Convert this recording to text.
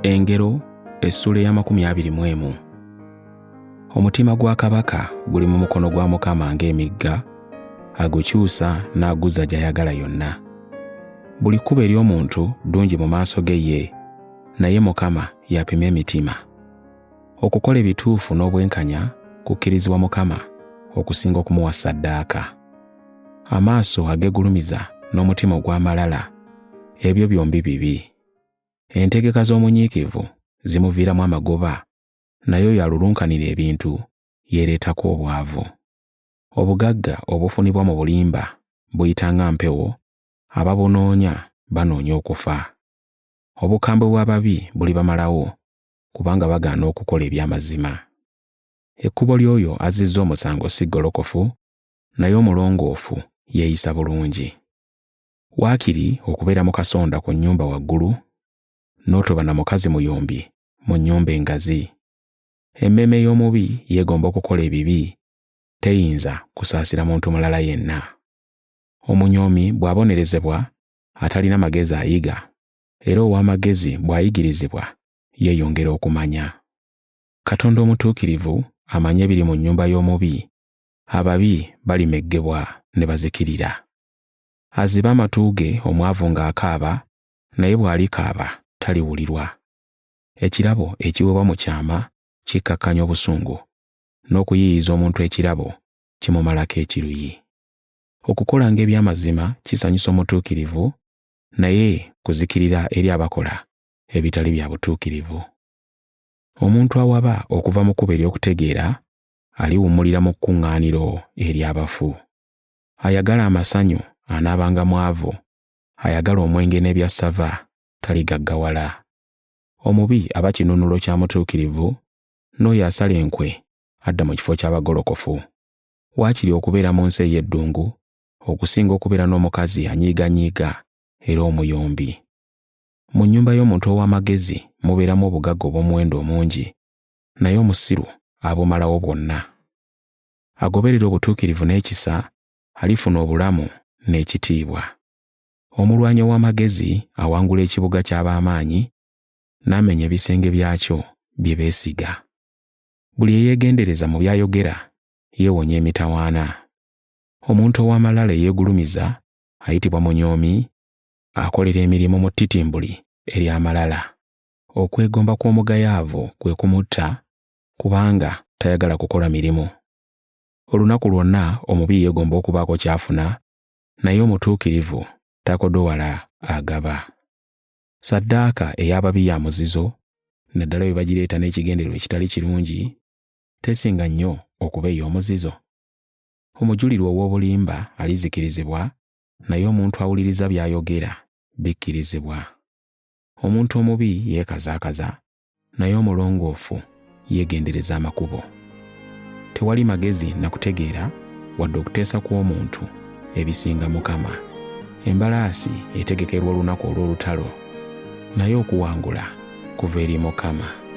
Engero essula ya 21. Omutima gwa kabaka guli mu mukono gwa Mukama ng'emigga, agukyusa n'aguzza gy'ayagala yonna. Buli kkubo ery'omuntu ddungi mu maaso ge ye, naye Mukama y'apima emitima. Okukola ebituufu n'obwenkanya kukkirizibwa Mukama okusinga okumuwa ssaddaaka. Amaaso ageegulumiza n'omutima ogw'amalala, ebyo byombi bibi. Entegeka z'omunyiikivu zimuviiramu amagoba, naye oyo alulunkanira ebintu yeereetako obwavu. Obugagga obufunibwa mu bulimba buyita nga mpewo, ababunoonya banoonya okufa. Obukambwe bw'ababi bulibamalawo, kubanga bagaana okukola eby'amazima. Ekkubo ly'oyo azizza omusango si ggolokofu, naye omulongoofu yeeyisa bulungi. Waakiri okubeera mu kasonda ku nnyumba waggulu, n'otoba na mukazi muyombi mu nnyumba engazi. Emmeeme y'omubi yeegomba okukola ebibi, teyinza kusaasira muntu mulala yenna. Omunyoomi bw'abonerezebwa atalina magezi ayiga, era ow'amagezi bw'ayigirizibwa yeeyongera okumanya. Katonda omutuukirivu amanya ebiri mu nnyumba y'omubi, ababi balimeggebwa ne bazikirira. Aziba amatu ge omwavu ng'akaaba, naye bw'alikaaba taliwulirwa. Ekirabo ekiweebwa mu kyama kikkakkanya obusungu, n'okuyiiyiza omuntu ekirabo kimumalako ekiruyi. Okukola ng'eby'amazima kisanyusa omutuukirivu, naye kuzikirira eri abakola ebitali bya butuukirivu. Omuntu awaba okuva mu kkubo ery'okutegeera aliwummulira mu kkuŋŋaaniro ery'abafu. Ayagala amasanyu anaabanga mwavu, ayagala omwenge n'ebyassava taligaggawala. Omubi aba kinunulo kya mutuukirivu, n'oyo asala enkwe adda mu kifo ky'abagolokofu. Waakiri okubeera mu nsi ey'eddungu okusinga okubeera n'omukazi anyiiganyiiga era omuyombi. Mu nnyumba y'omuntu ow'amagezi mubeeramu obugagga obw'omuwendo omungi, naye omusiru abumalawo bwonna. Agoberera obutuukirivu n'ekisa alifuna obulamu n'ekitiibwa. Omulwanyi ow'amagezi awangula ekibuga ky'ab'amaanyi, n'amenya ebisenge byakyo bye beesiga. Buli eyeegendereza mu by'ayogera yeewonya emitawaana. Omuntu ow'amalala eyeegulumiza ayitibwa munyoomi, akolera emirimu mu ttitimbuli ery'amalala. Okwegomba kw'omugayaavu kwe kumutta, kubanga tayagala kukola mirimu. Olunaku lwonna omubi yeegomba okubaako ky'afuna, naye omutuukirivu takodowala agaba. Ssaddaaka ey'ababi ya muzizo, naddala bwe bagireeta n'ekigendererwa ekitali kirungi, tesinga nnyo okuba ey'omuzizo. Omujulirwa ow'obulimba alizikirizibwa, naye omuntu awuliriza by'ayogera bikkirizibwa. Omuntu omubi yeekazaakaza, naye omulongoofu yeegendereza amakubo. Tewali magezi na kutegeera wadde okuteesa kw'omuntu ebisinga Mukama. Embalaasi etegekerwa olunaku olw'olutalo, naye okuwangula kuva eri Mukama.